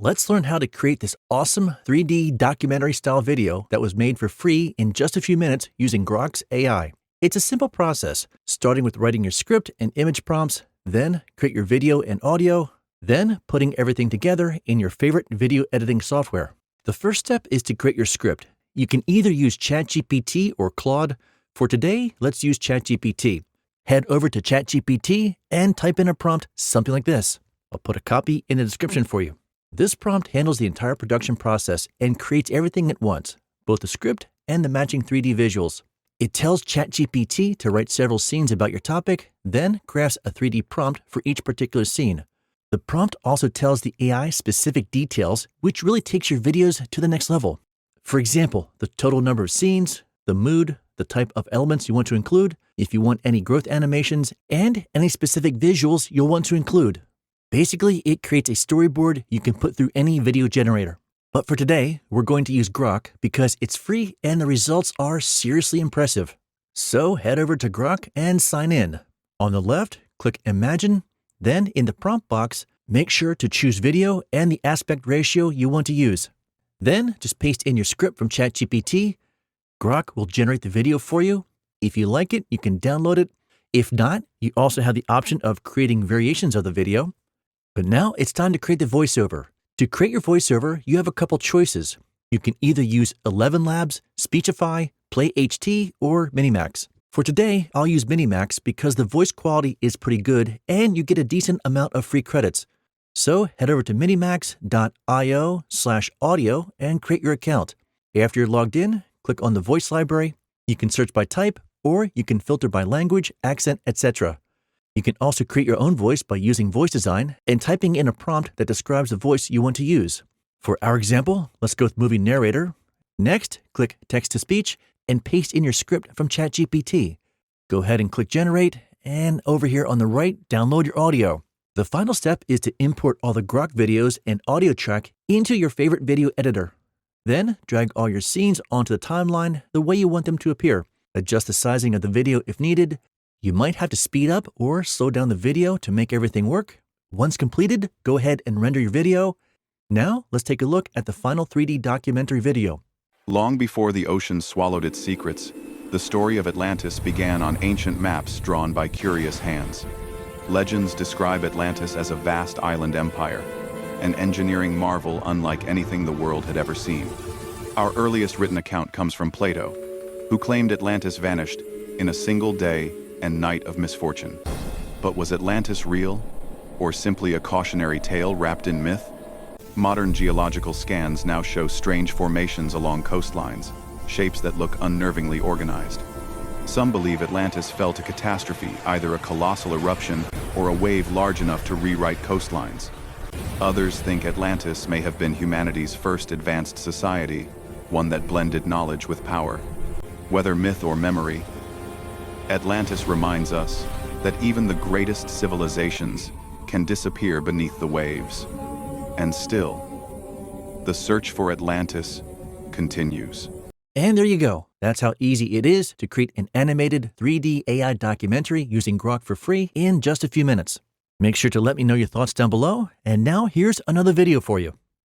Let's learn how to create this awesome 3D documentary style video that was made for free in just a few minutes using Grok's AI. It's a simple process, starting with writing your script and image prompts, then create your video and audio, then putting everything together in your favorite video editing software. The first step is to create your script. You can either use ChatGPT or Claude. For today, let's use ChatGPT. Head over to ChatGPT and type in a prompt, something like this. I'll put a copy in the description for you. This prompt handles the entire production process and creates everything at once, both the script and the matching 3D visuals. It tells ChatGPT to write several scenes about your topic, then crafts a 3D prompt for each particular scene. The prompt also tells the AI specific details, which really takes your videos to the next level. For example, the total number of scenes, the mood, the type of elements you want to include, if you want any growth animations, and any specific visuals you'll want to include. Basically, it creates a storyboard you can put through any video generator. But for today, we're going to use Grok because it's free and the results are seriously impressive. So head over to Grok and sign in. On the left, click Imagine. Then in the prompt box, make sure to choose video and the aspect ratio you want to use. Then just paste in your script from ChatGPT. Grok will generate the video for you. If you like it, you can download it. If not, you also have the option of creating variations of the video. But now it's time to create the voiceover. To create your voiceover, you have a couple choices. You can either use 11 Labs, Speechify, Play HT, or Minimax. For today, I'll use Minimax because the voice quality is pretty good and you get a decent amount of free credits. So head over to minimax.io/audio and create your account. After you're logged in, click on the voice library. You can search by type, or you can filter by language, accent, etc. You can also create your own voice by using voice design and typing in a prompt that describes the voice you want to use. For our example, let's go with movie narrator. Next, click text to speech and paste in your script from ChatGPT. Go ahead and click generate, and over here on the right, download your audio. The final step is to import all the Grok videos and audio track into your favorite video editor. Then drag all your scenes onto the timeline the way you want them to appear. Adjust the sizing of the video if needed. You might have to speed up or slow down the video to make everything work. Once completed, go ahead and render your video. Now, let's take a look at the final 3D documentary video. Long before the ocean swallowed its secrets, the story of Atlantis began on ancient maps drawn by curious hands. Legends describe Atlantis as a vast island empire, an engineering marvel unlike anything the world had ever seen. Our earliest written account comes from Plato, who claimed Atlantis vanished in a single day and night of misfortune. But was Atlantis real, or simply a cautionary tale wrapped in myth? Modern geological scans now show strange formations along coastlines, shapes that look unnervingly organized. Some believe Atlantis fell to catastrophe, either a colossal eruption or a wave large enough to rewrite coastlines. Others think Atlantis may have been humanity's first advanced society, one that blended knowledge with power. Whether myth or memory, Atlantis reminds us that even the greatest civilizations can disappear beneath the waves. And still, the search for Atlantis continues. And there you go. That's how easy it is to create an animated 3D AI documentary using Grok for free in just a few minutes. Make sure to let me know your thoughts down below. And now here's another video for you.